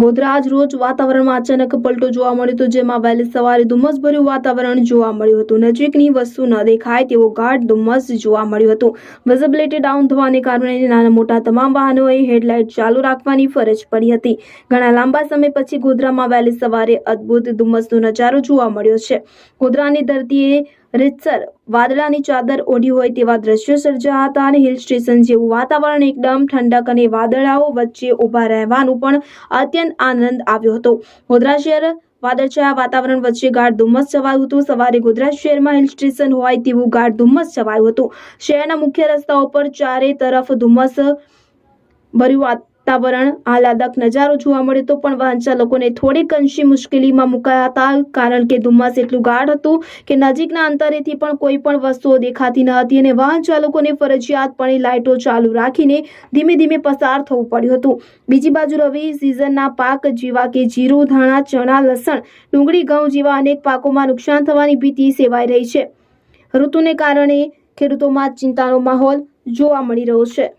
ગોધરા આજ રોજ વાતાવરણમાં અચાનક પલટો જોવા મળ્યો હતો, જેમાં વહેલી સવારે ધુમ્મસભર્યું વાતાવરણ જોવા મળ્યું હતું. નજીકની વસ્તુ ન દેખાય તેવો ગાઢ ધુમ્મસ જોવા મળ્યું હતું. વિઝિબિલિટી ડાઉન થવાને કારણે નાના મોટા તમામ વાહનોએ હેડલાઇટ ચાલુ રાખવાની ફરજ પડી હતી. ઘણા લાંબા સમય પછી ગોધરામાં વહેલી સવારે અદ્ભુત ધુમ્મસનો નજારો જોવા મળ્યો છે. ગોધરાની ધરતીએ રીતસર વાદળાની ચાદર ઓઢી હોય તેવા દ્રશ્યો સર્જાયા હતા અને હિલ સ્ટેશન જેવું વાતાવરણ, એકદમ ઠંડક અને વાદળાઓ વચ્ચે ઊભા રહેવાનું પણ અત્યંત આનંદ આવ્યો હતો. ગોધરા શહેર વાદળછાયા વાતાવરણ વચ્ચે ગાઢ ધુમ્મસ છવાયું હતું. સવારે ગોધરા શહેરમાં હિલ સ્ટેશન હોય તેવું ગાઢ ધુમ્મસ છવાયું હતું. શહેરના મુખ્ય રસ્તાઓ પર ચારે તરફ ધુમ્મસ ભર્યું વાતાવરણ આહલાદક નજારો જોવા મળ્યો હતો, પણ વાહન ચાલકોને થોડીક અંશે મુશ્કેલીમાં મુકાયા હતા, કારણ કે ધુમ્મસ એટલું ગાઢ હતું કે નજીકના અંતરેથી પણ કોઈ પણ વસ્તુઓ દેખાતી ન હતી અને વાહન ચાલકોને ફરજિયાતપણે લાઇટો ચાલુ રાખીને ધીમે ધીમે પસાર થવું પડ્યું હતું. બીજી બાજુ રવિ સિઝનના પાક જેવા કે જીરું, ધાણા, ચણા, લસણ, ડુંગળી, ઘઉં જેવા અનેક પાકોમાં નુકસાન થવાની ભીતિ સેવાઈ રહી છે. ઋતુને કારણે ખેડૂતોમાં ચિંતાનો માહોલ જોવા મળી રહ્યો છે.